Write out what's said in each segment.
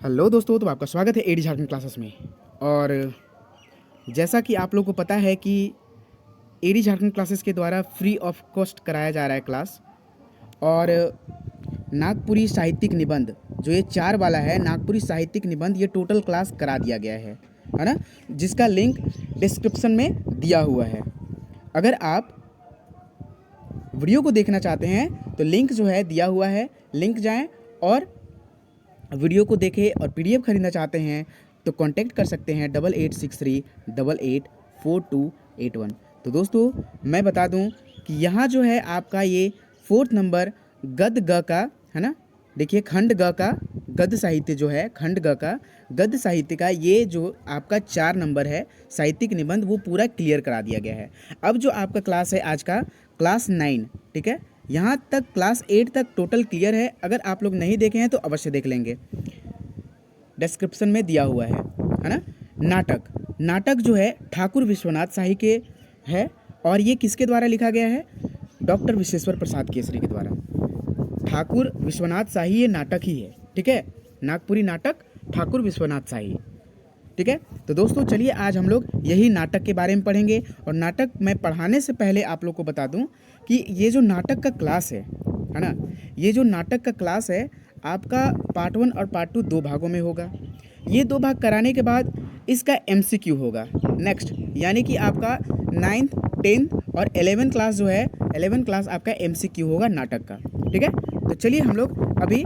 Hello दोस्तों, तो आपका स्वागत है एडी झारखंड क्लासेस में। और जैसा कि आप लोगों को पता है कि एडी झारखंड क्लासेस के द्वारा फ्री ऑफ कॉस्ट कराया जा रहा है क्लास। और नागपुरी साहित्यिक निबंध जो ये 4 वाला है, नागपुरी साहित्यिक निबंध, ये टोटल क्लास करा दिया गया है ना, जिसका लिंक डिस्क्रिप्शन में दिया हुआ है। अगर आप वीडियो को देखना चाहते हैं तो लिंक जो है दिया हुआ है, लिंक जाएं और वीडियो को देखें। और पीडीएफ खरीदना चाहते हैं तो कांटेक्ट कर सकते हैं 8863884281। तो दोस्तों मैं बता दूं कि यहाँ जो है आपका ये 4th नंबर गद्य ग का है ना, देखिए खंड ग का गद्य साहित्य जो है, खंड ग का गद्य साहित्य का ये जो आपका 4 नंबर है साहित्यिक निबंध, वो पूरा क्लियर करा दिया गया है। अब जो आपका क्लास है आज का क्लास 9, ठीक है, यहाँ तक क्लास 8 तक टोटल क्लियर है। अगर आप लोग नहीं देखे हैं तो अवश्य देख लेंगे, डिस्क्रिप्शन में दिया हुआ है ना। नाटक जो है ठाकुर विश्वनाथ शाही के है, और ये किसके द्वारा लिखा गया है? डॉक्टर विश्वेश्वर प्रसाद केसरी के द्वारा। ठाकुर विश्वनाथ शाही ये नाटक ही है, ठीक है, नागपुरी नाटक ठाकुर विश्वनाथ शाही, ठीक है। तो दोस्तों चलिए आज हम लोग यही नाटक के बारे में पढ़ेंगे। और नाटक मैं पढ़ाने से पहले आप लोग को बता दूं कि ये जो नाटक का क्लास है ना, ये जो नाटक का क्लास है आपका पार्ट 1 और पार्ट 2 दो भागों में होगा। ये 2 भाग कराने के बाद इसका MCQ होगा नेक्स्ट, यानी कि आपका 9th 10th और 11th क्लास जो है, 11th क्लास आपका MCQ होगा नाटक का, ठीक है। तो चलिए हम लोग अभी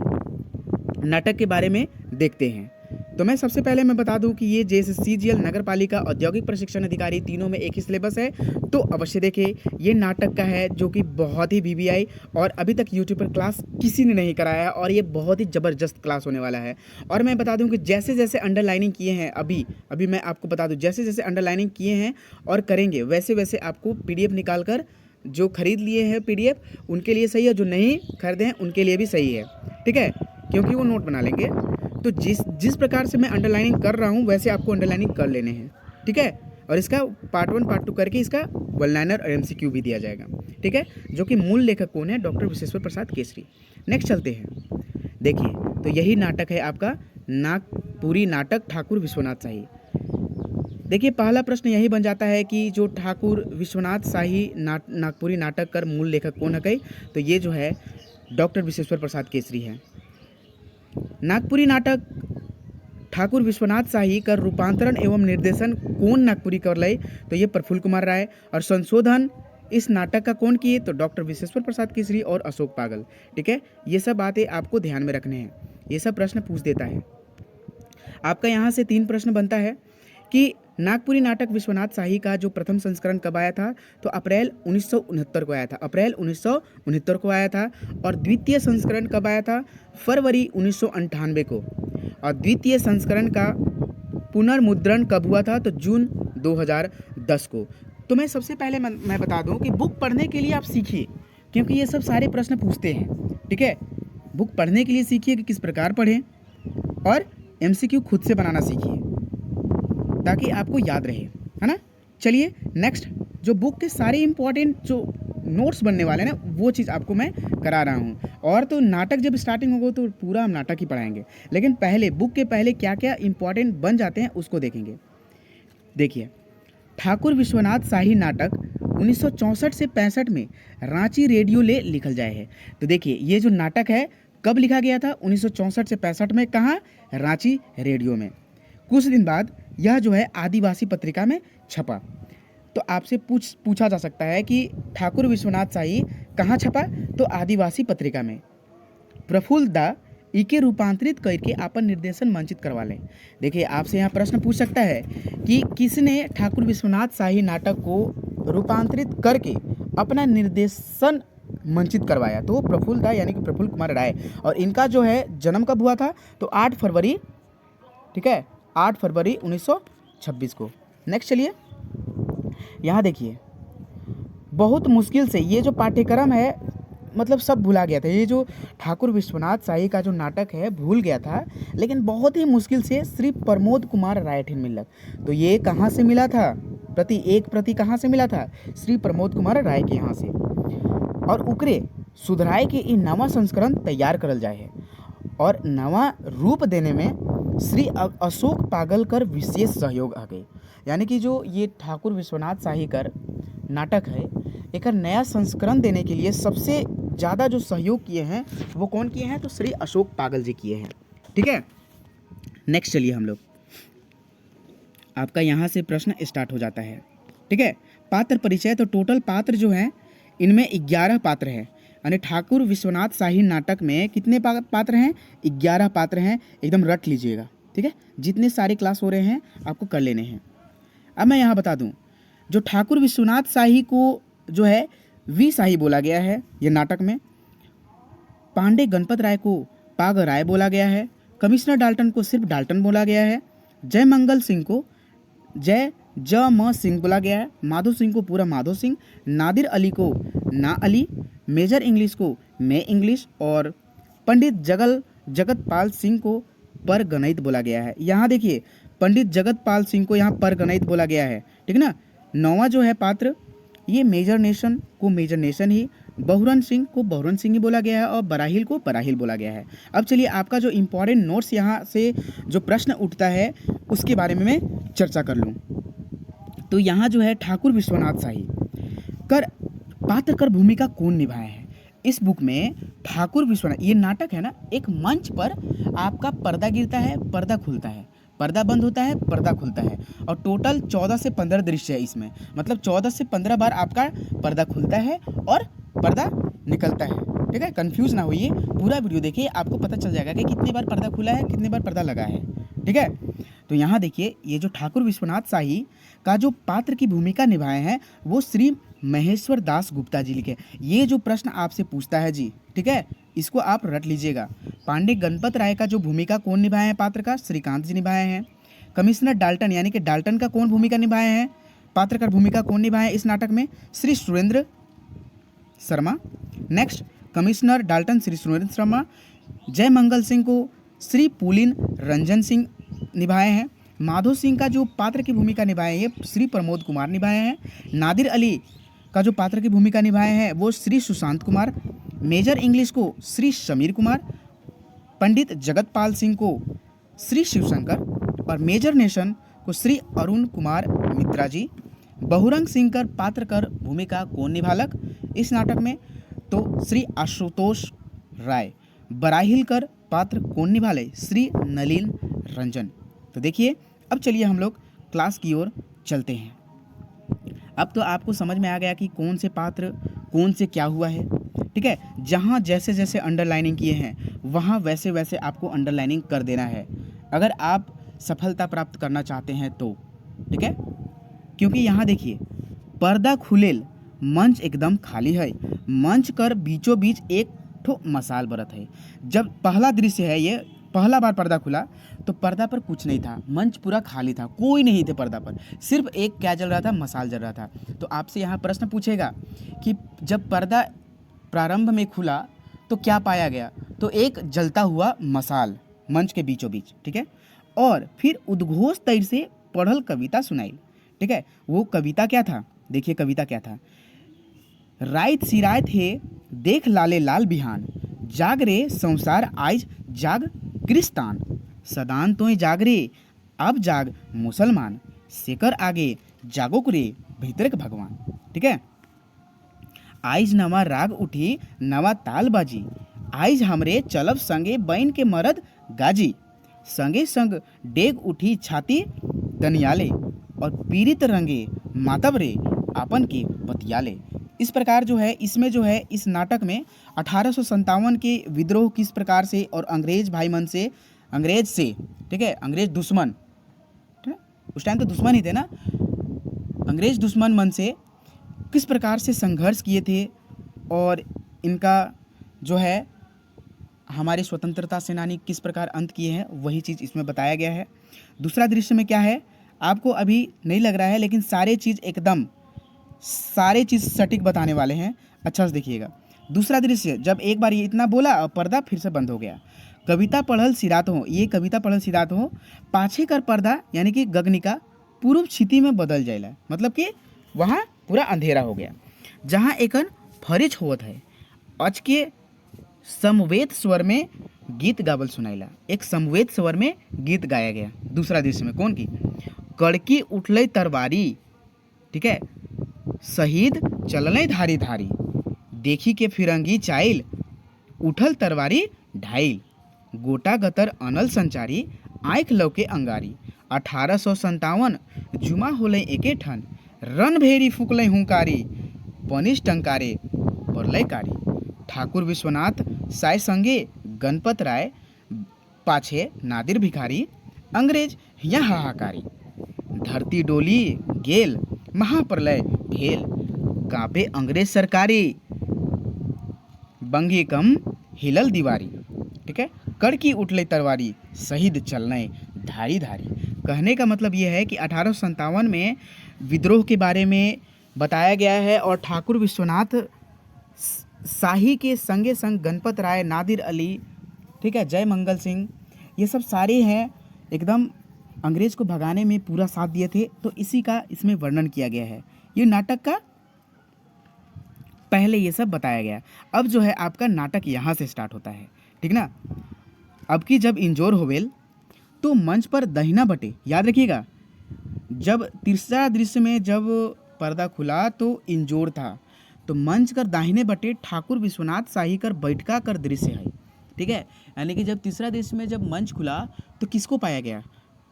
नाटक के बारे में देखते हैं। तो मैं सबसे पहले मैं बता दूं कि ये JSCGL नगर पालिका औद्योगिक प्रशिक्षण अधिकारी तीनों में एक ही सिलेबस है, तो अवश्य देखें। ये नाटक का है जो कि बहुत ही VVI और अभी तक यूट्यूब पर क्लास किसी ने नहीं कराया है, और ये बहुत ही ज़बरदस्त क्लास होने वाला है। और मैं बता दूं कि जैसे जैसे अंडरलाइनिंग किए हैं, अभी मैं आपको बता दूँ, जैसे जैसे अंडरलाइनिंग किए हैं और करेंगे वैसे वैसे आपको PDF निकाल कर, जो खरीद लिए हैं PDF उनके लिए सही है, जो नहीं खरीदे हैं उनके लिए भी सही है, ठीक है, क्योंकि वो नोट बना लेंगे। तो जिस प्रकार से मैं अंडरलाइनिंग कर रहा हूँ वैसे आपको अंडरलाइनिंग कर लेने हैं, ठीक है। और इसका पार्ट 1 पार्ट 2 करके इसका वन लाइनर और MCQ भी दिया जाएगा, ठीक है, जो कि मूल लेखक कौन है? डॉक्टर विश्वेश्वर प्रसाद केसरी। नेक्स्ट चलते हैं, देखिए तो यही नाटक है आपका नागपुरी नाटक ठाकुर विश्वनाथ शाही। देखिए पहला प्रश्न यही बन जाता है कि जो ठाकुर विश्वनाथ शाही नागपुरी नाटक कर मूल लेखक कौन है कई? तो ये जो है डॉक्टर विश्वेश्वर प्रसाद केसरी है। नागपुरी नाटक ठाकुर विश्वनाथ शाही का रूपांतरण एवं निर्देशन कौन नागपुरी कर लय? तो ये प्रफुल्ल कुमार राय। और संशोधन इस नाटक का कौन किए? तो डॉक्टर विश्वेश्वर प्रसाद केसरी और अशोक पागल, ठीक है। ये सब बातें आपको ध्यान में रखने हैं, ये सब प्रश्न पूछ देता है आपका। यहाँ से 3 प्रश्न बनता है कि नागपुरी नाटक विश्वनाथ शाही का जो प्रथम संस्करण कब आया था? तो अप्रैल 1969 को आया था, अप्रैल 1969 को आया था। और द्वितीय संस्करण कब आया था? फरवरी 1998 को। और द्वितीय संस्करण का पुनर्मुद्रण कब हुआ था? तो जून 2010 को। तो मैं सबसे पहले मैं बता दूं कि बुक पढ़ने के लिए आप सीखिए, क्योंकि ये सब सारे प्रश्न पूछते हैं, ठीक है। बुक पढ़ने के लिए सीखिए कि किस प्रकार पढ़ें, और MCQ खुद से बनाना सीखिए ताकि आपको याद रहे, है ना। चलिए नेक्स्ट, जो बुक के सारे इंपॉर्टेंट जो नोट्स बनने वाले हैं ना, वो चीज़ आपको मैं करा रहा हूँ। और तो नाटक जब स्टार्टिंग होगा तो पूरा हम नाटक ही पढ़ाएंगे, लेकिन पहले बुक के पहले क्या क्या इंपॉर्टेंट बन जाते हैं उसको देखेंगे। देखिए ठाकुर विश्वनाथ शाही नाटक 1964 से 65 में रांची रेडियो ले लिखल जाए है। तो देखिए ये जो नाटक है कब लिखा गया था? 1964 से 65 में। कहाँ? रांची रेडियो में। कुछ दिन बाद यह जो है आदिवासी पत्रिका में छपा। तो आपसे पूछा जा सकता है कि ठाकुर विश्वनाथ शाही कहाँ छपा? तो आदिवासी पत्रिका में। प्रफुल्ल दा इके रूपांतरित करके अपन निर्देशन मंचित करवा लें। देखिए आपसे यहाँ प्रश्न पूछ सकता है कि किसने ठाकुर विश्वनाथ शाही नाटक को रूपांतरित करके अपना निर्देशन मंचित करवाया? तो प्रफुल्ल दा यानी कि प्रफुल्ल कुमार राय। और इनका जो है जन्म कब हुआ था? तो 8 फरवरी, ठीक है, 8 फरवरी 1926 को। नेक्स्ट चलिए, यहाँ देखिए बहुत मुश्किल से ये जो पाठ्यक्रम है, मतलब सब भुला गया था। ये जो ठाकुर विश्वनाथ शाही का जो नाटक है भूल गया था, लेकिन बहुत ही मुश्किल से श्री प्रमोद कुमार राय ठिन मिलक। तो ये कहाँ से मिला था? एक प्रति कहाँ से मिला था? श्री प्रमोद कुमार राय के यहाँ से। और उकरे सुधराए के इ नवा संस्करण तैयार करल जाए है, और नवा रूप देने में श्री अशोक पागलकर विशेष सहयोग आगे, यानी कि जो ये ठाकुर विश्वनाथ शाहीकर नाटक है एक नया संस्करण देने के लिए सबसे ज़्यादा जो सहयोग किए हैं वो कौन किए हैं, तो श्री अशोक पागल जी किए हैं। ठीक है, नेक्स्ट चलिए हम लोग, आपका यहाँ से प्रश्न स्टार्ट हो जाता है। ठीक है, पात्र परिचय। तो टोटल पात्र जो हैं इनमें 11 पात्र हैं, यानी ठाकुर विश्वनाथ शाही नाटक में कितने पात्र हैं, 11 पात्र हैं, एकदम रट लीजिएगा। ठीक है, जितने सारे क्लास हो रहे हैं आपको कर लेने हैं। अब मैं यहाँ बता दूँ, जो ठाकुर विश्वनाथ शाही को जो है वी शाही बोला गया है ये नाटक में, पांडे गणपत राय को पाग राय बोला गया है, कमिश्नर डाल्टन को सिर्फ डाल्टन बोला गया है, जय मंगल सिंह को जय ज म सिंह बोला गया है, माधो सिंह को पूरा माधो सिंह, नादिर अली को ना अली, मेजर इंग्लिश को मे इंग्लिश और पंडित जगतपाल सिंह को पर गणित बोला गया है। यहाँ देखिए पंडित जगतपाल सिंह को यहाँ पर गणित बोला गया है। ठीक है ना। 9वां जो है पात्र ये मेजर नेशन को मेजर नेशन ही, बहुरन सिंह को बहुरन सिंह ही बोला गया है और बराहिल को बराहिल बोला गया है। अब चलिए आपका जो इम्पोर्टेंट नोट्स यहाँ से जो प्रश्न उठता है उसके बारे में मैं चर्चा कर लूँ। तो यहाँ जो है ठाकुर विश्वनाथ शाही कर पात्र कर भूमिका कौन निभाया है इस बुक में। ठाकुर विश्वनाथ ये नाटक है ना, एक मंच पर आपका पर्दा गिरता है, पर्दा खुलता है, पर्दा बंद होता है, पर्दा खुलता है और टोटल 14 से 15 दृश्य है इसमें, मतलब 14 से 15 बार आपका पर्दा खुलता है और पर्दा निकलता है। ठीक है, कंफ्यूज ना होइए, पूरा वीडियो देखिए, आपको पता चल जाएगा कि कितनी बार पर्दा खुला है, कितनी बार पर्दा लगा है। ठीक है, तो यहाँ देखिए ये जो ठाकुर विश्वनाथ शाही का जो पात्र की भूमिका निभाए हैं वो श्री महेश्वर दास गुप्ता जी लिखे। ये जो प्रश्न आपसे पूछता है जी, ठीक है, इसको आप रट लीजिएगा। पांडे गणपत राय का जो भूमिका कौन निभाए हैं पात्र का, श्रीकांत जी निभाए हैं। कमिश्नर डाल्टन यानी कि डाल्टन का कौन भूमिका निभाए हैं, पात्र का भूमिका कौन निभाए हैं इस नाटक में, Shri Surendra Sharma. Next commissioner Dalton Shri Surendra Sharma. जय मंगल सिंह को श्री पुलिन रंजन सिंह निभाए हैं। माधो सिंह का जो पात्र की भूमिका निभाए हैं ये श्री प्रमोद कुमार निभाए हैं। नादिर अली का जो पात्र की भूमिका निभाए हैं वो श्री सुशांत कुमार। मेजर इंग्लिश को श्री समीर कुमार। पंडित जगतपाल सिंह को श्री शिवशंकर और मेजर नेशन को श्री अरुण कुमार मित्रा जी। बहुरंग सिंह कर पात्र कर भूमिका कौन निभालक इस नाटक में, तो श्री आशुतोष राय। बराहिल कर पात्र कौन निभाले, श्री नलिन रंजन। तो देखिए अब चलिए हम लोग क्लास की ओर चलते हैं। अब तो आपको समझ में आ गया कि कौन से पात्र कौन से क्या हुआ है। ठीक है, जहाँ जैसे जैसे अंडरलाइनिंग किए हैं वहाँ वैसे वैसे आपको अंडरलाइनिंग कर देना है अगर आप सफलता प्राप्त करना चाहते हैं तो। ठीक है, क्योंकि यहाँ देखिए पर्दा खुलेल, मंच एकदम खाली है, मंच कर बीचों बीच एक ठो मसाल बरत है। जब पहला दृश्य है ये, पहला बार पर्दा खुला तो पर्दा पर कुछ नहीं था, मंच पूरा खाली था, कोई नहीं थे पर्दा पर, सिर्फ एक क्या जल रहा था, मसाल जल रहा था। तो आपसे यहाँ प्रश्न पूछेगा कि जब पर्दा प्रारंभ में खुला तो क्या पाया गया, तो एक जलता हुआ मसाल मंच के बीचों बीच। ठीक है, और फिर उद्घोष तैर से पढ़ल कविता सुनाई। ठीक है, वो कविता क्या था, देखिए कविता क्या था। रात सिरात है देख लाले लाल बिहान, जाग रे संसार आइज जाग क्रिस्तान, सदान तोय जाग रे अब जाग मुसलमान, सेकर आगे जागो रे भीतर भगवान। ठीक है, आइज नवा राग उठी नवा ताल बाजी, आइज हमरे चलब संगे बैन के मरद गाजी, संगे संग डेग उठी छाती दनियाले, और पीड़ित रंगे मातब रे आपन के बतियाले। इस प्रकार जो है इसमें जो है इस नाटक में 1857 के विद्रोह किस प्रकार से और अंग्रेज भाई मन से, अंग्रेज से, ठीक है, अंग्रेज दुश्मन, ठीक है, उस टाइम तो दुश्मन ही थे ना, अंग्रेज दुश्मन मन से किस प्रकार से संघर्ष किए थे और इनका जो है हमारे स्वतंत्रता सेनानी किस प्रकार अंत किए हैं, वही चीज़ इसमें बताया गया है। दूसरा दृश्य में क्या है आपको अभी नहीं लग रहा है, लेकिन सारे चीज़ सटीक बताने वाले हैं, अच्छा से देखिएगा। दूसरा दृश्य, जब एक बार ये इतना बोला और पर्दा फिर से बंद हो गया। कविता पढ़ल सिरात हो, ये कविता पढ़ल सिरात हो, पाछे कर पर्दा यानी कि गगनिका पूर्व क्षिति में बदल जाएला, मतलब कि वहाँ पूरा अंधेरा हो गया। जहाँ एकन फरिज होत है, अच के समवेत स्वर में गीत गावल सुनाइला, एक समवेत स्वर में गीत गाया गया। दूसरा दृश्य में कौन की, कड़की उठले तरवारी, ठीक है, शहीद चलले धारी धारी, देखी के फिरंगी चाइल, उठल तरवारी ढाइल, गोटा गतर अनल संचारी, आँख लौके अंगारी, 1857 जुमा होले एके ठन, रन भेरी फुकले हुंकारी, पनिश टंकारे परलय कारी, ठाकुर विश्वनाथ साय संगे गणपत राय, पाछे नादिर भिखारी, अंग्रेज हिया हाहाकारी, धरती डोली गेल, महाप्रलय भेल, कांपे अंग्रेज सरकारी, बंगी कम हिलल दीवारी, ठीक है, कड़की उठले तरवारी, शहीद चलने धारी धारी। कहने का मतलब ये है कि 1857 में विद्रोह के बारे में बताया गया है और ठाकुर विश्वनाथ शाही के संगे संग गणपत राय, नादिर अली, ठीक है, जय मंगल सिंह, ये सब सारे हैं एकदम अंग्रेज को भगाने में पूरा साथ दिए थे। तो इसी का इसमें वर्णन किया गया है। ये नाटक का पहले ये सब बताया गया। अब जो है आपका नाटक यहाँ से स्टार्ट होता है, ठीक ना। अब की जब इंजोर होवेल तो मंच पर दहिना बटे, याद रखिएगा, जब तीसरा दृश्य में जब पर्दा खुला तो इंजोर था, तो मंच कर दाहिने बटे ठाकुर विश्वनाथ शाही कर बैठका कर दृश्य है, ठीक है। यानी कि जब तीसरा दृश्य में जब मंच खुला तो किसको पाया गया,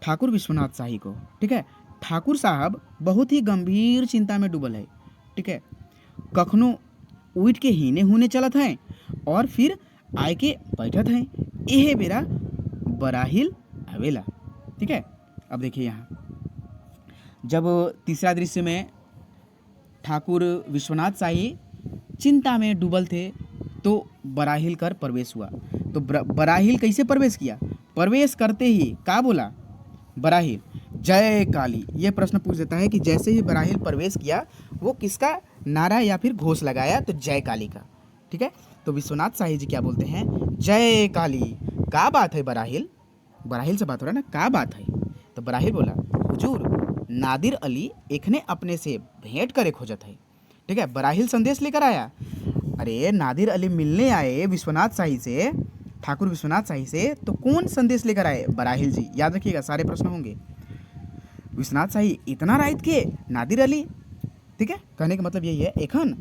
ठाकुर विश्वनाथ शाही को, ठीक है। ठाकुर साहब बहुत ही गंभीर चिंता में डूबल है, ठीक है, कखनो उठ के हीने हुने चलत हैं और फिर आए के बैठत हैं, यह बेरा बराहिल आवेला, ठीक है। अब देखिए यहाँ जब तीसरा दृश्य में ठाकुर विश्वनाथ शाही चिंता में डूबल थे तो बराहिल कर प्रवेश हुआ। तो बराहिल कैसे प्रवेश किया, प्रवेश करते ही का बोला बराहिल, जय काली। ये प्रश्न पूछ देता है कि जैसे ही बराहिल प्रवेश किया वो किसका नारा या फिर घोष लगाया, तो जय काली का, ठीक है। तो विश्वनाथ शाही जी क्या बोलते हैं, जय काली। का बात है बराहिल, बराहिल से बात हो रहा है ना, का बात है। तो बराहिल बोला, हुजूर नादिर अली एखने अपने से भेंट करे खोजत है, ठीक है। बराहिल संदेश लेकर आया, अरे नादिर अली मिलने आए विश्वनाथ शाही से, ठाकुर विश्वनाथ शाही से, तो कौन संदेश लेकर आए, बराहिल जी। याद रखिएगा सारे प्रश्न होंगे। विश्वनाथ शाही इतना राइत के नादिर अली, ठीक है। कहने का मतलब यही है एखन,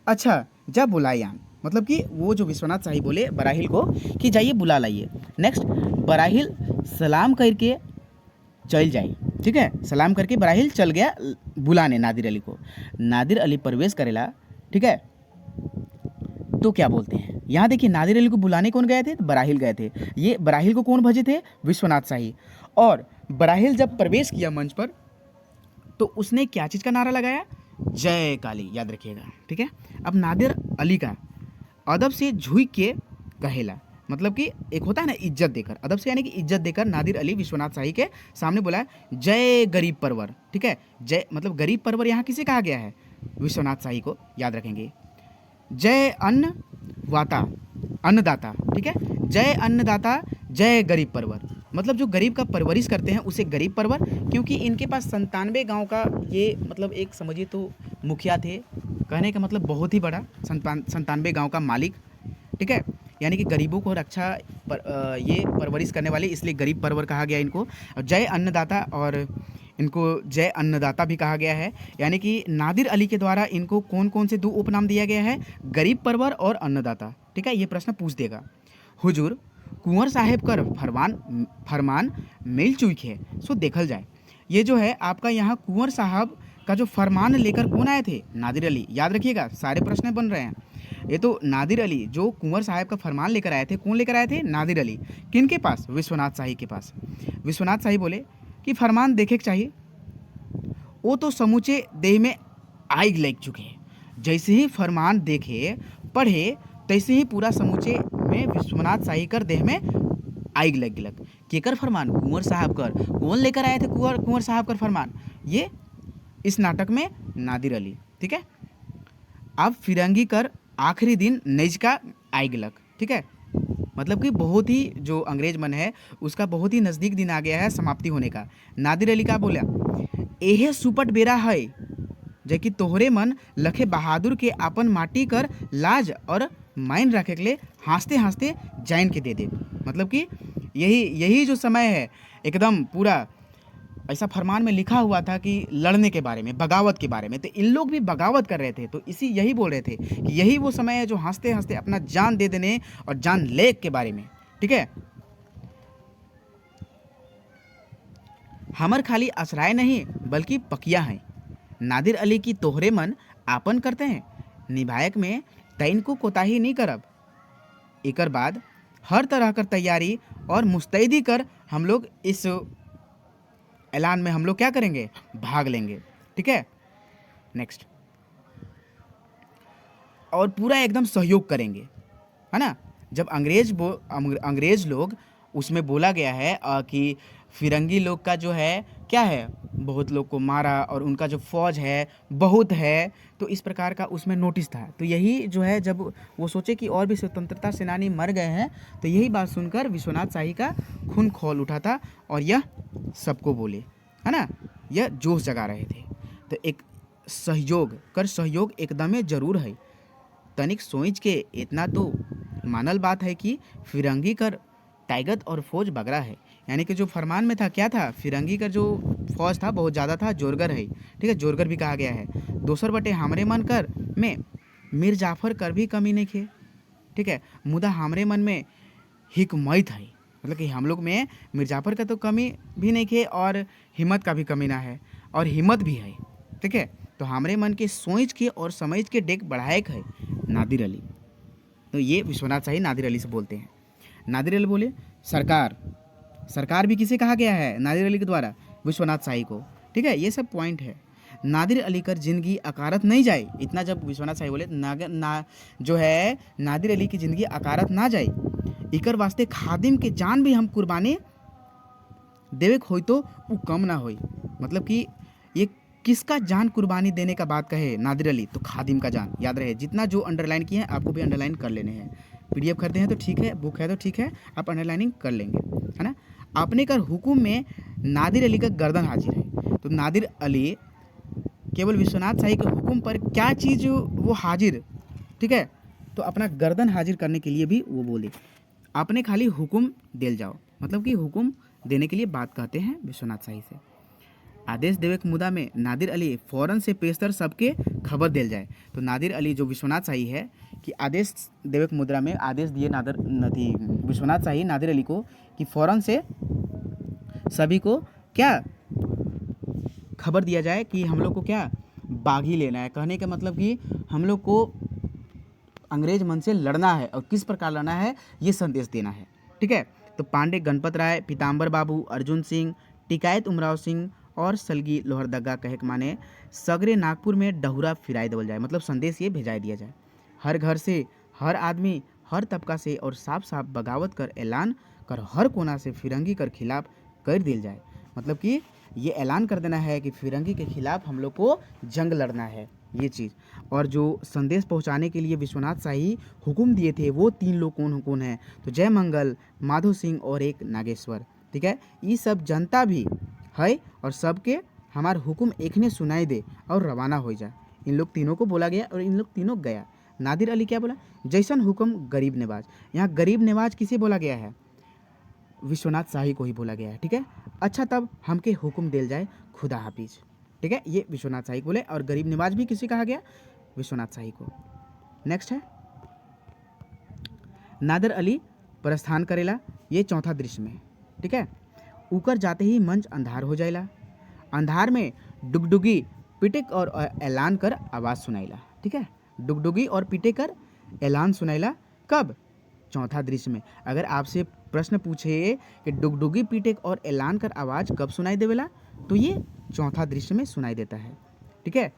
अच्छा जब बुलायान, मतलब कि वो जो विश्वनाथ शाही बोले बराहिल को कि जाइए बुला लाइए। नेक्स्ट बराहिल सलाम करके चल जाए, ठीक है, सलाम करके बराहिल चल गया बुलाने नादिर अली को। नादिर अली प्रवेश करेला, ठीक है। तो क्या बोलते हैं यहाँ देखिए, नादिर अली को बुलाने कौन गए थे, तो बराहिल गए थे। ये बराहिल को कौन भजे थे, विश्वनाथ शाही। और बराहिल जब प्रवेश किया मंच पर तो उसने क्या चीज़ का नारा लगाया, जय काली, याद रखिएगा, ठीक है। अब नादिर अली का अदब से झुक के कहेला, मतलब कि एक होता है ना इज्जत देकर, अदब से यानी कि इज्जत देकर नादिर अली विश्वनाथ शाही के सामने बोला जय गरीब परवर, ठीक है। जय मतलब गरीब परवर यहाँ किसे कहा गया है, विश्वनाथ शाही को, याद रखेंगे। जय अन्न वाता, अन्नदाता, ठीक है, जय अन्नदाता, जय गरीब परवर, मतलब जो गरीब का परवरिश करते हैं उसे गरीब परवर, क्योंकि इनके पास 97 गांव का ये मतलब एक समझिए तो मुखिया थे। कहने का मतलब बहुत ही बड़ा 97 गांव का मालिक, ठीक है। यानी कि गरीबों को रक्षा ये परवरिश करने वाले, इसलिए गरीब परवर कहा गया इनको। जय अन्नदाता, और इनको जय अन्नदाता भी कहा गया है। यानी कि नादिर अली के द्वारा इनको कौन कौन से दो उपनाम दिया गया है, गरीब परवर और अन्नदाता, ठीक है। ये प्रश्न पूछ देगा। हुजूर कुंवर साहेब कर फरमान मेल चुक है, सो देखल जाए। ये जो है आपका यहाँ कुंवर साहब का जो फरमान लेकर कौन आए थे, नादिर अली। याद रखिएगा सारे प्रश्न बन रहे हैं। ये तो नादिर अली जो कुंवर साहब का फरमान लेकर आए थे, कौन लेकर आए थे, नादिर अली। किनके पास, विश्वनाथ शाही के पास। विश्वनाथ शाही बोले कि फरमान देखे के चाहिए, वो तो समूचे देह में आग लग चुके हैं। जैसे ही फरमान देखे पढ़े तैसे ही पूरा समूचे में विश्वनाथ शाही कर देह में आग लग गिलक। केकर फरमान, कुंवर साहब कर। कौन लेकर आए थे कुंवर साहब कर फरमान, ये इस नाटक में नादिर अली, ठीक है। अब फिरंगी कर आखिरी दिन नज का आइगलक, ठीक है। मतलब कि बहुत ही जो अंग्रेज मन है उसका बहुत ही नज़दीक दिन आ गया है समाप्ति होने का। नादिर अली का बोला, एहे सुपट बेरा है जे कि तोहरे मन लखे बहादुर के अपन माटी कर लाज और माइन रखे के लिए हंसते हंसते जान के दे दे। मतलब कि यही यही जो समय है एकदम पूरा ऐसा फरमान में लिखा हुआ था कि लड़ने के बारे में, बगावत के बारे में। तो इन लोग भी बगावत कर रहे थे, तो इसी यही बोल रहे थे कि यही वो समय है जो हंसते हंसते अपना जान दे देने और जान लेक के बारे में। ठीक है, हमर खाली असराय नहीं बल्कि पकिया हैं। नादिर अली की तोहरे मन आपन करते हैं, निभायक में तैन को कोताही नहीं करब। एकर बाद हर तरह कर तैयारी और मुस्तैदी कर हम लोग इस ऐलान में हम लोग क्या करेंगे, भाग लेंगे। ठीक है, नेक्स्ट, और पूरा एकदम सहयोग करेंगे, है ना। जब अंग्रेज लोग उसमें बोला गया है कि फिरंगी लोग का जो है क्या है, बहुत लोग को मारा और उनका जो फौज है बहुत है, तो इस प्रकार का उसमें नोटिस था। तो यही जो है जब वो सोचे कि और भी स्वतंत्रता सेनानी मर गए हैं, तो यही बात सुनकर विश्वनाथ शाही का खून खौल उठा था और यह सबको बोले, है ना, यह जोश जगा रहे थे। तो एक सहयोग एकदम जरूर है। तनिक सोच के इतना तो मानल बात है कि फिरंगी कर टाइगत और फौज बगरा है, यानी कि जो फरमान में था क्या था, फिरंगी का जो फौज था बहुत ज़्यादा था, जोरगर है। ठीक है, जोरगर भी कहा गया है। दोसर बटे हमरे मन कर में मीर जाफर कर भी कमी नहीं खे। ठीक है, मुदा हमरे मन में हिकमत है, मतलब कि हम लोग में मीर जाफर का तो कमी भी नहीं खे और हिम्मत का भी कमी ना है, और हिम्मत भी है। ठीक है, तो हमरे मन के सोच के और समझ के डेक बढ़ाएक है नादिर अली। तो ये विश्वनाथ शाही नादिर अली से बोलते हैं। नादिर अली बोले सरकार भी किसे कहा गया है, नादिर अली के द्वारा, विश्वनाथ शाही को। ठीक है, ये सब पॉइंट है। नादिर अली कर जिंदगी अकारत नहीं जाए, इतना जब विश्वनाथ शाही बोले जो है नादिर अली की जिंदगी अकारत ना जाए, इकर वास्ते खादिम के जान भी हम कुर्बानी देवे होई तो वो कम ना होई। मतलब कि ये किसका जान कुर्बानी देने का बात कहे नादिर अली, तो खादिम का जान। याद रहे, जितना जो अंडरलाइन किए हैं आपको भी अंडरलाइन कर लेने हैं। पीडीएफ खरीदे हैं तो ठीक है, बुक है तो ठीक है, आप अंडरलाइनिंग कर लेंगे, है ना। अपने कर हुकुम में नादिर अली का गर्दन हाजिर है। तो नादिर अली केवल विश्वनाथ शाही के हुकुम पर क्या चीज़ वो हाजिर, ठीक है, तो अपना गर्दन हाजिर करने के लिए भी वो बोले, आपने खाली हुकुम दिल जाओ, मतलब कि हुकुम देने के लिए बात कहते हैं विश्वनाथ शाही से। आदेश देवे मुदा में नादिर अली फौरन से पेशतर सबके खबर दिल जाए। तो नादिर अली जो विश्वनाथ शाही है कि आदेश देवे मुद्रा में आदेश दिए विश्वनाथ शाही नादिर अली को कि फौरन से सभी को क्या खबर दिया जाए कि हम लोग को क्या बागी लेना है। कहने का मतलब कि हम लोग को अंग्रेज मन से लड़ना है और किस प्रकार लड़ना है ये संदेश देना है। ठीक है, तो पांडे गणपत राय, पीताम्बर बाबू, अर्जुन सिंह, टिकायत उमराव सिंह और सलगी लोहरदगा कहे के माने सगरे नागपुर में डहुरा फिराई देवल जाए, मतलब संदेश ये भेजाई दिया जाए। हर घर से, हर आदमी, हर तबका से और साफ साफ बगावत कर ऐलान कर हर कोना से फिरंगी कर खिलाफ कर दिल जाए। मतलब कि ये ऐलान कर देना है कि फिरंगी के खिलाफ हम लोग को जंग लड़ना है, ये चीज़। और जो संदेश पहुंचाने के लिए विश्वनाथ शाही हुक्म दिए थे वो 3 लोग कौन हैं, तो जय मंगल, माधो सिंह और एक नागेश्वर। ठीक है, ये सब जनता भी है और सबके हमार हुक्म एकने सुनाई दे और रवाना हो जाए। इन लोग तीनों को बोला गया और इन लोग तीनों गया। नादिर अली क्या बोला, जैसन हुक्म गरीब नवाज। यहाँ गरीब नवाज किसे बोला गया है, विश्वनाथ शाही को ही बोला गया है। ठीक है, अच्छा तब हमके हुक्म दिल जाए, खुदा हाफिज। ठीक है, ये विश्वनाथ शाही बोले और गरीब नवाज भी किसे कहा गया, विश्वनाथ शाही को। नेक्स्ट है नादिर अली प्रस्थान करेला, ये चौथा दृश्य में। ठीक है, ऊपर जाते ही मंच अंधार हो जाएला, अंधार में डुगडुगी पिटेक और ऐलान कर आवाज़ सुनाइला। ठीक है, डुगडुगी और पिटे कर ऐलान सुनाइला कब, चौथा दृश्य में। अगर आपसे प्रश्न पूछे कि डुगडुगी पिटेक और ऐलान कर आवाज़ कब सुनाई देवेला, तो ये चौथा दृश्य में सुनाई देता है। ठीक है,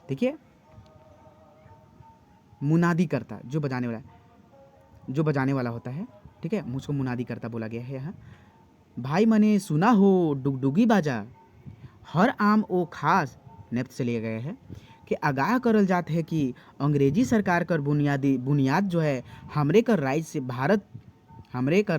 देखिए मुनादी करता, जो बजाने वाला होता है। ठीक है, मुझको मुनादी करता बोला गया है यहाँ। भाई मने सुना हो डुगडुगी बाजा, हर आम ओ खास नेप्त से लिया गया है कि आगाह करल जात है कि अंग्रेजी सरकार कर बुनियाद जो है हमरे कर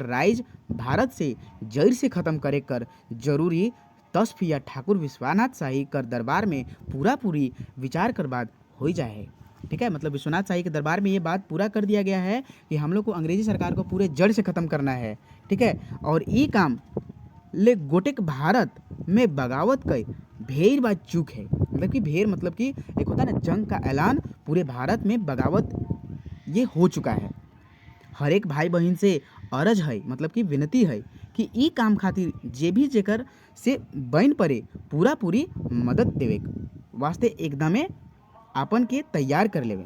राइज भारत से जड़ से ख़त्म करे कर जरूरी तस्फ या ठाकुर विश्वनाथ शाही कर दरबार में पूरी विचार कर बाद हो जाए। ठीक है, मतलब विश्वनाथ शाही के दरबार में ये बात पूरा कर दिया गया है कि हम लोग को अंग्रेजी सरकार को पूरे जड़ से ख़त्म करना है। ठीक है, और ये काम ले गोटेक भारत में बगावत कई भेड़ बा चूक है। मतलब कि भेड़ मतलब कि एक होता है ना जंग का ऐलान, पूरे भारत में बगावत ये हो चुका है। हर एक भाई बहन से अरज है, मतलब कि विनती है कि ई काम खातिर जे भी जेकर से बन पड़े पूरा पूरी मदद देवे वास्ते एकदमे आपन के तैयार कर लेवे।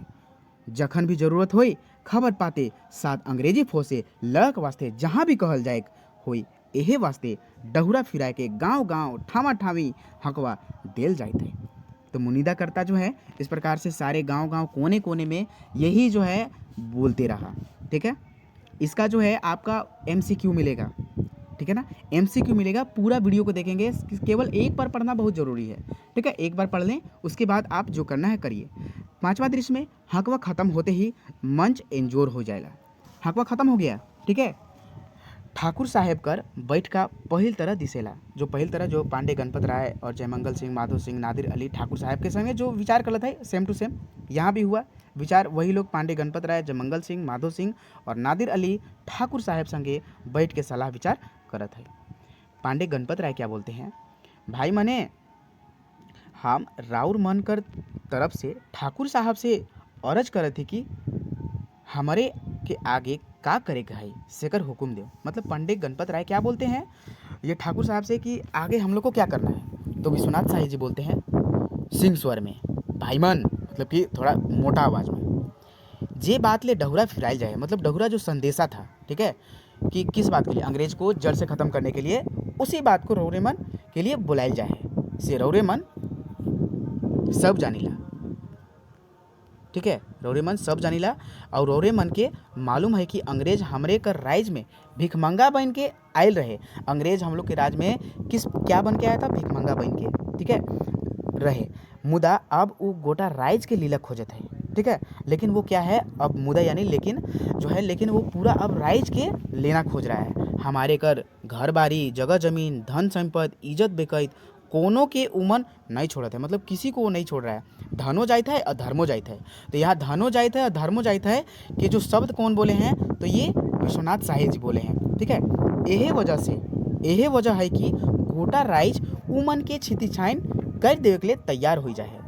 जखन भी जरूरत होई खबर पाते साथ अंग्रेजी फोसे लड़क वास्ते जहाँ भी कहल जाए होई एहे वास्ते डहुरा फिराए के गांव गांव ठामा ठामी हकवा देल जाते है। तो मुनीदा करता जो है इस प्रकार से सारे गांव गांव कोने कोने में यही जो है बोलते रहा। ठीक है, इसका जो है आपका MCQ मिलेगा। ठीक है ना, MCQ मिलेगा। पूरा वीडियो को देखेंगे, केवल एक बार पढ़ना बहुत ज़रूरी है। ठीक है, एक बार पढ़ लें, उसके बाद आप जो करना है करिए। 5वां दृश्य में हकवा ख़त्म होते ही मंच एंजोर हो जाएगा। हकवा ख़त्म हो गया। ठीक है, ठाकुर साहेब कर बैठ का पहिल तरह दिसेला। जो पहिल तरह जो पांडे गणपत राय और जयमंगल सिंह, माधो सिंह, नादिर अली ठाकुर साहब के संगे जो विचार करत है सेम टू सेम यहाँ भी हुआ विचार। वही लोग पांडे गणपत राय, जयमंगल सिंह, माधो सिंह और नादिर अली ठाकुर साहब संगे बैठ के सलाह विचार करत है। पांडे गणपत राय क्या बोलते हैं, भाई मने हम राउर मन कर तरफ से ठाकुर साहब से अर्ज करत थे कि हमारे के आगे का करे के है सेकर हुक्म दो। मतलब पंडित गणपत राय क्या बोलते हैं ये ठाकुर साहब से कि आगे हम लोग को क्या करना है। तो विश्वनाथ शाही जी बोलते हैं सिंह स्वर में, भाईमान मतलब कि थोड़ा मोटा आवाज़ में, जे बात ले डहुरा फिराइल जाए। मतलब डहुरा जो संदेशा था, ठीक है, कि किस बात के लिए, अंग्रेज को जड़ से ख़त्म करने के लिए, उसी बात को रौरे मन के लिए बुलाइल जाए से रौरे मन सब जानिला। ठीक है, रौरे मन सब जानिला और रौरे मन के मालूम है कि अंग्रेज हमरे कर राज में भिखमंगा बन के आयल रहे। अंग्रेज हम लोग के राज में क्या बन के आया था, भिखमंगा बन के, ठीक है, रहे। मुदा अब वो गोटा राइज के लीला खोजत है। ठीक है, लेकिन वो क्या है अब मुदा यानी लेकिन जो है, लेकिन वो पूरा अब राइज के लेना खोज रहा है। हमारे कर घर बारी, जगह जमीन, धन संपत्ति, इज्जत बेकैत कोनो के उमन नहीं छोड़त है। मतलब किसी को वो नहीं छोड़ रहा है। धनो जाइत है, अधर्मो जाइत है। तो यहाँ धनो जाइत है, अधर्मो जाइत है कि जो शब्द कौन बोले हैं, तो ये विश्वनाथ शाही जी बोले हैं। ठीक है, यही वजह है कि गोटा राइज उमन के छिती छाइन कर देवे के लिए तैयार हो जाए।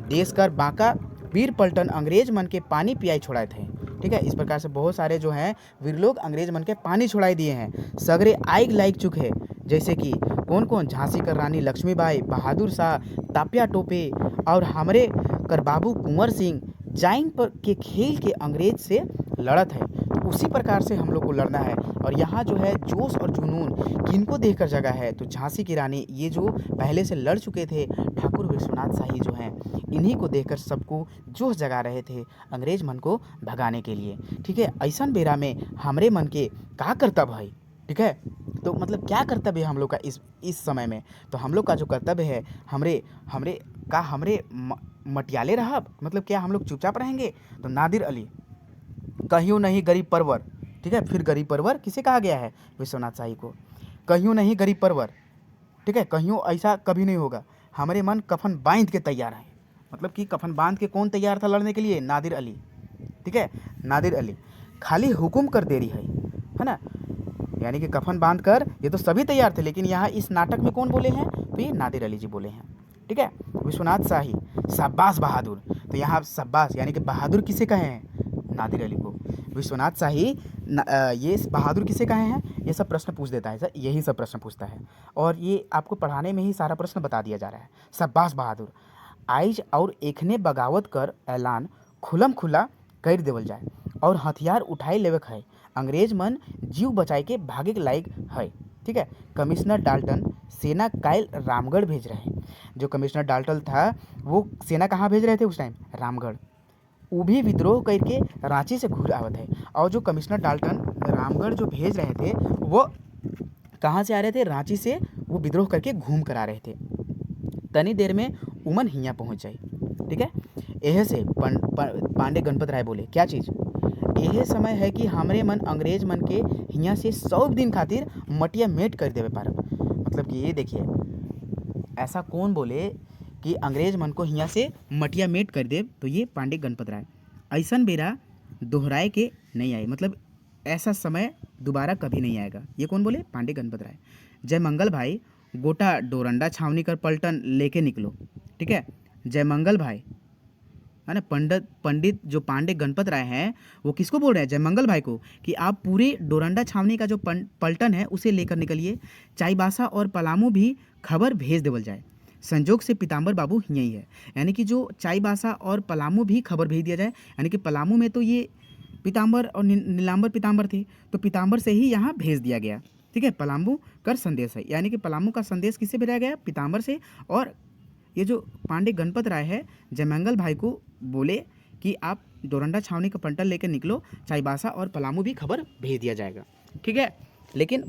देश कर बांका वीर पलटन अंग्रेज मन के पानी पियाई छोड़ाए थे। ठीक है, इस प्रकार से बहुत सारे जो हैं वीर लोग अंग्रेज मन के पानी छोड़ाई दिए हैं। सगरे आग लाइक चुके हैं, जैसे कि कौन कौन, झांसी कर रानी लक्ष्मीबाई, बहादुर शाह, तापिया टोपे और हमरे कर बाबू कुंवर सिंह जाइन पर के खेल के अंग्रेज से लड़त है। तो उसी प्रकार से हम लोग को लड़ना है। और यहाँ जो है जोश और जुनून किनको देखकर जगह है, तो झांसी की रानी ये जो पहले से लड़ चुके थे ठाकुर विश्वनाथ शाही जो हैं, इन्हीं को देखकर सबको जोश जगा रहे थे अंग्रेज मन को भगाने के लिए। ठीक है, ऐसा बेरा में हमरे मन के का कर्तव्य है। ठीक है, तो मतलब क्या कर्तव्य है हम लोग का इस समय में, तो हम लोग का जो कर्तव्य है, हमरे मटियाले रहा, मतलब क्या हम लोग चुपचाप रहेंगे। तो नादिर अली कहियो नहीं गरीब परवर। ठीक है, फिर गरीब परवर किसे कहा गया है, विश्वनाथ शाही को। कहियो नहीं गरीब परवर, ठीक है, कहियो ऐसा कभी नहीं होगा। हमारे मन कफन बांध के तैयार है। मतलब कि कफन बांध के कौन तैयार था लड़ने के लिए, नादिर अली। ठीक है, नादिर अली खाली हुकुम कर दे रही है ना, यानी कि कफन बांध कर ये तो सभी तैयार थे, लेकिन यहाँ इस नाटक में कौन बोले हैं, तो ये नादिर अली जी बोले हैं। ठीक है, विश्वनाथ शाही शाबाश बहादुर। तो यहाँ शाबाश यानी कि बहादुर किसे कहे हैं, नादिर अली को। विश्वनाथ शाही ये बहादुर किसे कहे हैं, ये सब प्रश्न पूछ देता है सर, यही सब प्रश्न पूछता है। और ये आपको पढ़ाने में ही सारा प्रश्न बता दिया जा रहा है। शाबाश बहादुर, आइज और एखने बगावत कर ऐलान खुलम खुला कर देवल जाए और हथियार उठाए लेवे है। अंग्रेज मन जीव बचाए के भागे के लायक है। ठीक है, कमिश्नर डाल्टन सेना कायल रामगढ़ भेज रहे हैं। जो कमिश्नर डाल्टन था वो सेना कहाँ भेज रहे थे उस टाइम, रामगढ़। वो भी विद्रोह करके रांची से घूर आवत है। और जो कमिश्नर डाल्टन रामगढ़ जो भेज रहे थे वो कहाँ से आ रहे थे, रांची से वो विद्रोह करके घूम कर आ रहे थे। तनी देर में उमन हियाँ पहुँच जाए। ठीक है, यह से पांडे गणपत राय बोले क्या चीज़, यह समय है कि हमरे मन अंग्रेज मन के हियाँ से 100 दिन खातिर मटिया मेट कर देवे पारब। मतलब कि ये देखिए, ऐसा कौन बोले कि अंग्रेज मन को हियाँ से मटिया मेट कर दे, तो ये पांडे गणपत राय ऐसन बेरा दोहराए के नहीं आए, मतलब ऐसा समय दोबारा कभी नहीं आएगा। ये कौन बोले? पांडे गणपत राय। जयमंगल भाई गोटा डोरंडा छावनी कर पलटन लेके निकलो, ठीक है। जयमंगल भाई है ना, पंडित जो पांडे गणपत राय हैं वो किसको बोल रहे हैं? जयमंगल भाई को, कि आप पूरे डोरंडा छावनी का जो पलटन है उसे लेकर निकलिए, चाईबासा और पलामू भी खबर भेज देवल जाए। संजोग से पीताम्बर बाबू यही है, यानी कि जो चाईबासा और पलामू भी खबर भेज दिया जाए, यानी कि पलामू में तो ये पीताम्बर और नीलाम्बर पीताम्बर थे, तो पीताम्बर से ही यहाँ भेज दिया गया, ठीक है। पलामू कर संदेश है, यानी कि पलामू का संदेश किससे भेजा गया? पीताम्बर से। और ये जो पांडे गणपत राय है जयमंगल भाई को बोले कि आप डोरंडा छावनी का पलटन लेकर निकलो, चाईबासा और पलामू भी खबर भेज दिया जाएगा, ठीक है। लेकिन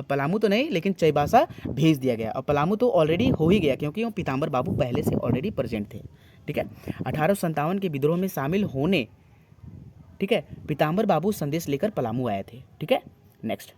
पलामू तो नहीं, लेकिन चाईबासा भेज दिया गया, और पलामू तो ऑलरेडी हो ही गया क्योंकि वो पीताम्बर बाबू पहले से ऑलरेडी प्रेजेंट थे, ठीक है। 1857 के विद्रोह में शामिल होने, ठीक है, पीताम्बर बाबू संदेश लेकर पलामू आए थे, ठीक है। नेक्स्ट,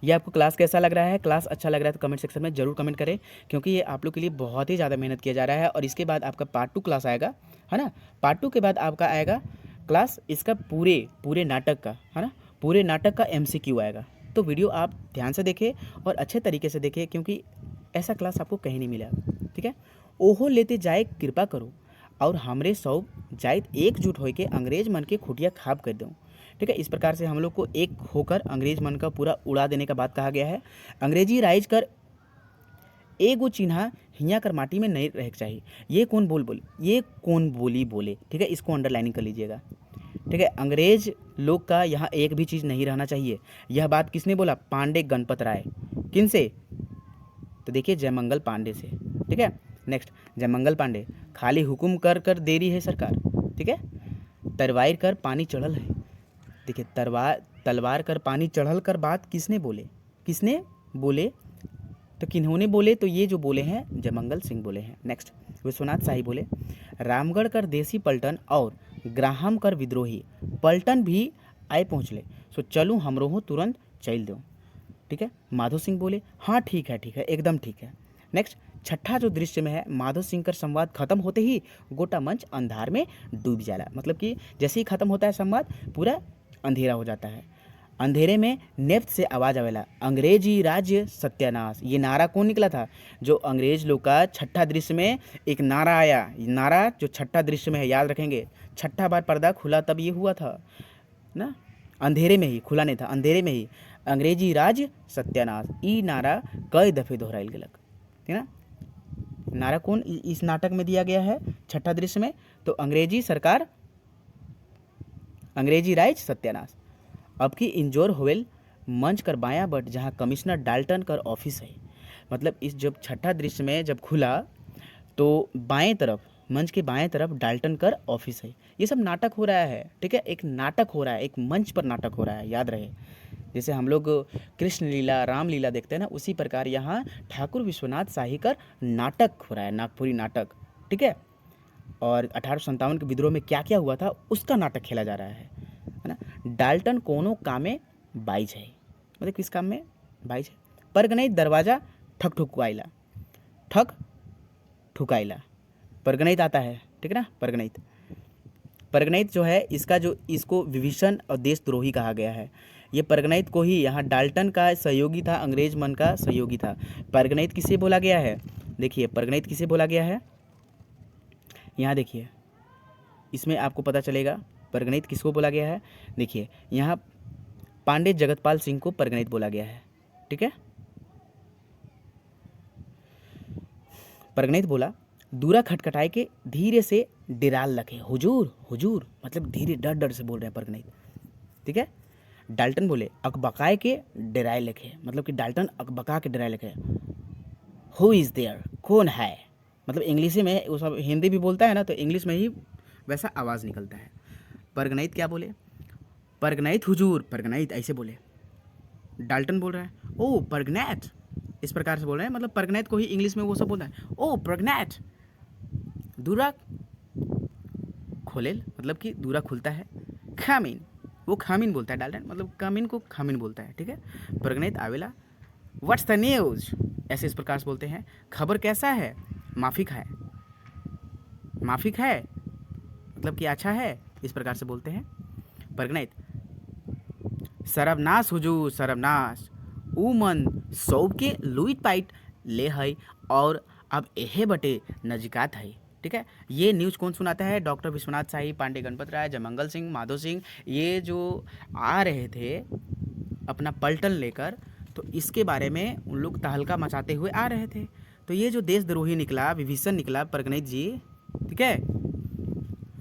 ये आपको क्लास कैसा लग रहा है? क्लास अच्छा लग रहा है तो कमेंट सेक्शन में जरूर कमेंट करें, क्योंकि ये आप लोग के लिए बहुत ही ज़्यादा मेहनत किया जा रहा है। और इसके बाद आपका पार्ट 2 क्लास आएगा, है ना। पार्ट 2 के बाद आपका आएगा क्लास इसका पूरे नाटक का, है ना, पूरे नाटक का MCQ आएगा। तो वीडियो आप ध्यान से देखें और अच्छे तरीके से देखें, क्योंकि ऐसा क्लास आपको कहीं नहीं मिलेगा, ठीक है। ओहो लेते जाए कृपा करो और हमरे सौ जायद एकजुट होके अंग्रेज मन के खुटिया खाप कर दूँ, ठीक है। इस प्रकार से हम लोग को एक होकर अंग्रेज मन का पूरा उड़ा देने का बात कहा गया है। अंग्रेजी राइज कर एगो चिन्हा हिया कर माटी में नहीं रह चाहिए। ये कौन बोली बोले, ठीक है, इसको अंडरलाइनिंग कर लीजिएगा, ठीक है। अंग्रेज लोग का यहाँ एक भी चीज़ नहीं रहना चाहिए। यह बात किसने बोला? पांडे गणपत राय। किन से? तो देखिए जयमंगल पांडे से, ठीक है। नेक्स्ट, जयमंगल पांडे खाली हुकुम कर देरी है सरकार, ठीक है। तरवार कर पानी चढ़ल है, देखिए तलवार कर पानी चढ़ल कर बात किसने बोले? तो किन्होंने बोले? तो ये जो बोले हैं जयमंगल सिंह बोले हैं। नेक्स्ट, विश्वनाथ शाही बोले रामगढ़ कर देसी पलटन और ग्राहम कर विद्रोही पलटन भी आए पहुँचले, सो चलूँ हमरो हो तुरंत चल दो, ठीक है। माधो सिंह बोले हाँ ठीक है एकदम ठीक है। नेक्स्ट, छठा जो दृश्य में है, माधो सिंह का संवाद खत्म होते ही गोटा मंच अंधार में डूब जाला, मतलब कि जैसे ही खत्म होता है संवाद पूरा अंधेरा हो जाता है। अंधेरे में नेफ्त से आवाज़ आवेला अंग्रेजी राज्य सत्यानाश। ये नारा कौन निकला था? जो अंग्रेज लोग का छठा दृश्य में एक नारा आया, नारा जो छठा दृश्य में है, याद रखेंगे, छठा बार पर्दा खुला तब ये हुआ था ना, अंधेरे में ही, खुला नहीं था, अंधेरे में ही, अंग्रेजी राज्य सत्यानाश। ई नारा कई दफ़े दोहराइल गेलक, ठीक ना। नारा कौन इस नाटक में दिया गया है छठा दृश्य में? तो अंग्रेजी सरकार, अंग्रेजी राज सत्यानाश। अब की इंजोर होवेल मंच कर बायां बट जहां कमिश्नर डाल्टन कर ऑफिस है, मतलब इस जब छठा दृश्य में जब खुला तो बाएं तरफ, मंच के बाएं तरफ डाल्टन कर ऑफिस है। ये सब नाटक हो रहा है, ठीक है, एक नाटक हो रहा है, एक मंच पर नाटक हो रहा है, याद रहे। जैसे हम लोग कृष्ण लीला रामलीला देखते हैं ना, उसी प्रकार यहाँ ठाकुर विश्वनाथ शाही कर नाटक हो रहा है, नागपुरी नाटक, ठीक है। और 1857 के विद्रोह में क्या क्या हुआ था उसका नाटक खेला जा रहा है ना। डाल्टन कोनो काम में बाइज है, मतलब किस काम में बाइज है? परगनैत दरवाजा ठक ठुकाइला, परगनैत आता है, ठीक है ना। परगनैत जो है इसको विभीषण और देशद्रोही कहा गया है। ये परगनैत को ही यहाँ डाल्टन का सहयोगी था, अंग्रेज मन का सहयोगी था। परगनैत किसे बोला गया है? देखिए परगनैत किसे बोला गया है, यहाँ देखिए, इसमें आपको पता चलेगा परगनैत किसको बोला गया है। देखिए यहाँ पांडे जगतपाल सिंह को परगनैत बोला गया है, ठीक है। परगनैत बोला दूरा खटखटाए के धीरे से डिराल लखे, हुजूर मतलब धीरे डर डर से बोल रहे हैं परगनैत, ठीक है। डाल्टन बोले अकबकाए के डराए लिखे, मतलब कि डाल्टन अकबका के डराए लिखे। हु इज़ देयर, कौन है, मतलब इंग्लिश में, वो सब हिंदी भी बोलता है ना, तो इंग्लिश में ही वैसा आवाज़ निकलता है। परगनैत क्या बोले? परगनैत हुजूर, परगनैत ऐसे बोले। डाल्टन बोल रहा है ओ परगनैत, इस प्रकार से बोल रहे हैं, मतलब परगनैत को ही इंग्लिश में वो सब बोलता है ओ परगनैत। दूरा खोलेल, मतलब कि दूरा खुलता है। खामिन, वो खामिन बोलता है डाल्टन, मतलब कामिन को खामिन बोलता है, ठीक है। परगनैत आवेला व्हाट्स द न्यूज, ऐसे इस प्रकार से बोलते हैं। खबर कैसा है, माफिक है, माफिक है मतलब कि अच्छा है, इस प्रकार से बोलते हैं। परगनैत, सर्वनाश हुजूर सर्वनाश, ऊ मन सौब के लुइट पाइट ले है और अब एहे बटे नजिकात है। ठीक है, ये न्यूज़ कौन सुनाता है? डॉक्टर विश्वनाथ शाही, पांडे गणपत राय, जयमंगल सिंह, माधो सिंह, ये जो आ रहे थे अपना पलटन लेकर, तो इसके बारे में उन लोग तहलका मचाते हुए आ रहे थे। तो ये जो देशद्रोही निकला, विभीषण निकला परगनैत जी, ठीक है,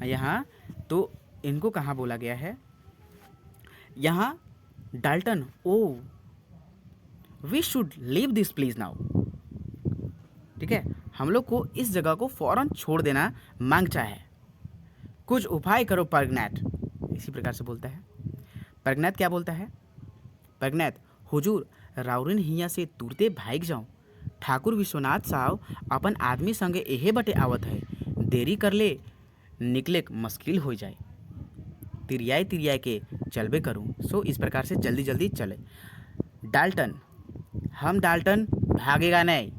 यहाँ तो इनको कहाँ बोला गया है? यहाँ Dalton, oh we should leave this please now. ठीक है, हम लोग को इस जगह को फौरन छोड़ देना मांगता है, कुछ उपाय करो परगनैत, इसी प्रकार से बोलता है। परगनैत क्या बोलता है? परगनैत, हुजूर राउरिन हिया से तुरते भाग जाऊं, ठाकुर विश्वनाथ साहब अपन आदमी संगे एहे बटे आवत है, देरी कर ले निकले मुश्किल हो जाए, तिरियाए तिरियाए के चलबे करूं, सो इस प्रकार से जल्दी जल्दी चले। डाल्टन, हम डाल्टन भागेगा नहीं,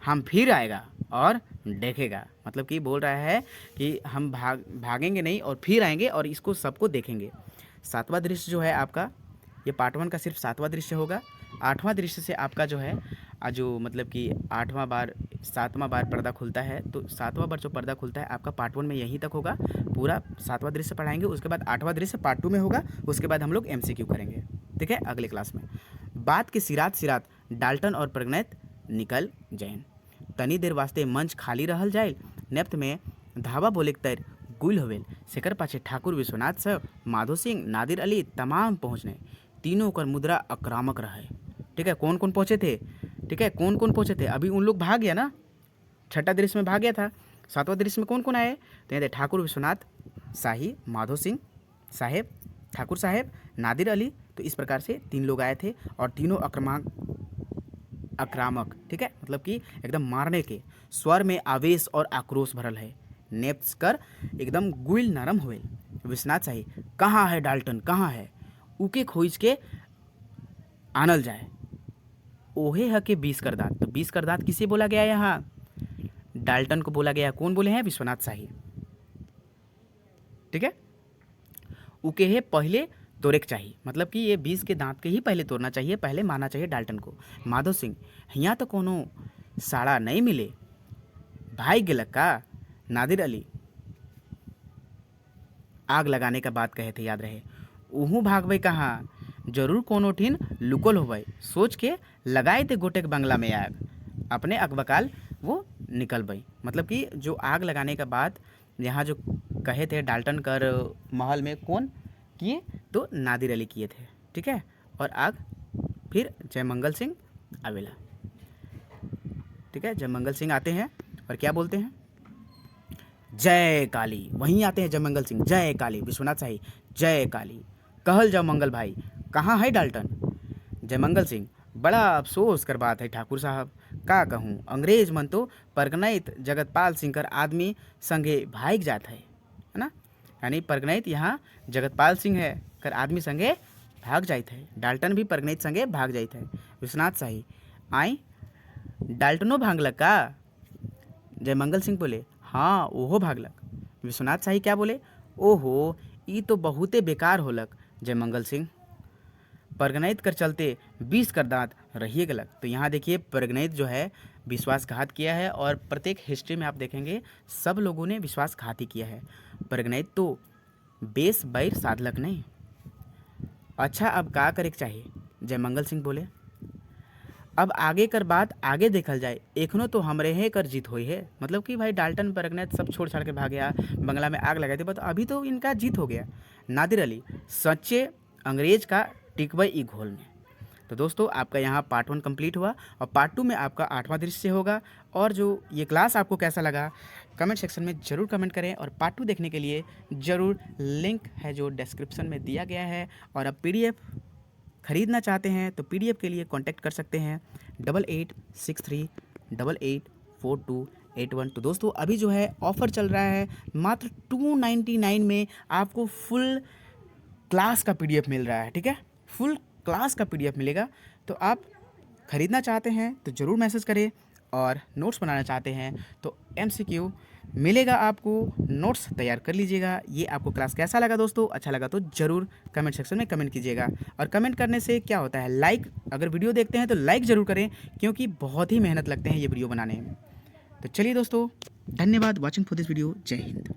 हम फिर आएगा और देखेगा, मतलब कि बोल रहा है कि हम भागेंगे नहीं और फिर आएंगे और इसको सबको देखेंगे। सातवां दृश्य जो है आपका, ये पार्ट 1 का सिर्फ 7वां दृश्य होगा। 8वां दृश्य से आपका जो है जो मतलब कि 7वां बार पर्दा खुलता है, तो 7वां बार जो पर्दा खुलता है आपका पार्ट 1 में यहीं तक होगा, पूरा 7वां दृश्य पढ़ाएंगे, उसके बाद 8वां दृश्य पार्ट 2 में होगा, उसके बाद हम लोग MCQ करेंगे, ठीक है, अगले क्लास में। बात के सिरात डाल्टन और परगनैत निकल जाएन, तनी देर वास्ते मंच खाली रहल जाए, नेप्थ में धावा बोले तैर गुल होवेल, सेकर पाछे ठाकुर विश्वनाथ साहब, माधो सिंह, नादिर अली तमाम पहुँचने, तीनों कर मुद्रा आक्रामक रहे। ठीक है, कौन कौन पहुँचे थे? ठीक है, कौन कौन पहुँचे थे? अभी उन लोग भाग गया ना, 6ठा दृश्य में भाग गया था। 7वां दृश्य में कौन कौन आए? तो यहाँ ठाकुर विश्वनाथ शाही, माधो सिंह साहेब, ठाकुर साहेब, नादिर अली, तो इस प्रकार से 3 लोग आए थे और तीनों आक्रामक, ठीक है, मतलब कि एकदम मारने के स्वर में आवेश और आक्रोश भरल है। नेप्स कर एकदम गुल नरम हुए। विश्वनाथ शाही, कहाँ है डाल्टन, कहाँ है? उके खोज के आनल जाए, ओहे ह के 20 कर दांत। तो 20 कर दांत किसे बोला गया यहाँ? डाल्टन को बोला गया। कौन बोले हैं? विश्वनाथ शाही। ठीक है, उके है पहले तोड़े चाहिए, मतलब कि ये 20 के दांत के ही पहले तोड़ना चाहिए, पहले मारना चाहिए डाल्टन को। माधो सिंह, यहाँ तो कोनो साड़ा नहीं मिले, भाई गेलक का? नादिर अली, आग लगाने का बात कहे थे, याद रहे। उहू भागबे कहाँ, जरूर कोनो ठीन लुकल होबे, सोच के लगाए थे गोटेक बंगला में आग, अपने अकबकाल वो निकल गई। मतलब कि जो आग लगाने का बात यहाँ जो कहे थे डाल्टन कर महल में कौन किए? तो नादिर अली किए थे। ठीक है, और आग फिर जयमंगल सिंह आवेला। ठीक है, जयमंगल सिंह आते हैं और क्या बोलते हैं? जय काली। वहीं आते हैं जयमंगल सिंह, जय काली। विश्वनाथ शाही, जय काली। कहल जाओ मंगल भाई, कहाँ है डाल्टन? जयमंगल सिंह, बड़ा अफसोस कर बात है ठाकुर साहब, का कहूँ, अंग्रेज मन तो परगनैत जगतपाल सिंह कर आदमी संगे भाग जात है ना, यानी परगनैत यहाँ जगतपाल सिंह है कर आदमी संगे भाग जात है, डाल्टन भी परगनैत संगे भाग जात है। विश्वनाथ शाही, आई डाल्टनो भागलक का? जयमंगल सिंह बोले, हाँ ओहो भागलक। विश्वनाथ शाही क्या बोले? ओहो, ई तो बहुते बेकार होलक जयमंगल सिंह, परगनैत कर चलते 20 कर दांत रहिए गलक। तो यहाँ देखिए परगनैत जो है विश्वासघात किया है, और प्रत्येक हिस्ट्री में आप देखेंगे सब लोगों ने विश्वासघात ही किया है। परगनैत तो बेस बैर साधलक नहीं। अच्छा, अब का करे चाहिए? जयमंगल सिंह बोले, अब आगे कर बात आगे देखल जाए, एखनो तो हमरे हे कर जीत हुई है, मतलब कि भाई डाल्टन परगनैत सब छोड़ छाड़ के भाग गया, बंगला में आग लगाई थी, बट अभी तो इनका जीत हो गया। नादिर अली, सच्चे अंग्रेज का टिकबई ई घोल में। तो दोस्तों आपका यहाँ पार्ट 1 कंप्लीट हुआ, और पार्ट 2 में आपका 8वां दृश्य होगा। और जो ये क्लास आपको कैसा लगा कमेंट सेक्शन में ज़रूर कमेंट करें, और पार्ट 2 देखने के लिए ज़रूर लिंक है जो डिस्क्रिप्शन में दिया गया है। और अब PDF खरीदना चाहते हैं तो PDF के लिए कांटेक्ट कर सकते हैं 8863884281। तो दोस्तों अभी जो है ऑफ़र चल रहा है, मात्र 299 में आपको फुल क्लास का PDF मिल रहा है। ठीक है, फुल क्लास का PDF मिलेगा, तो आप ख़रीदना चाहते हैं तो ज़रूर मैसेज करें, और नोट्स बनाना चाहते हैं तो MCQ मिलेगा आपको, नोट्स तैयार कर लीजिएगा। ये आपको क्लास कैसा लगा दोस्तों? अच्छा लगा तो ज़रूर कमेंट सेक्शन में कमेंट कीजिएगा। और कमेंट करने से क्या होता है, लाइक, अगर वीडियो देखते हैं तो लाइक ज़रूर करें, क्योंकि बहुत ही मेहनत लगते हैं ये वीडियो बनाने में। तो चलिए दोस्तों, धन्यवाद वॉचिंग फॉर दिस वीडियो। जय हिंद।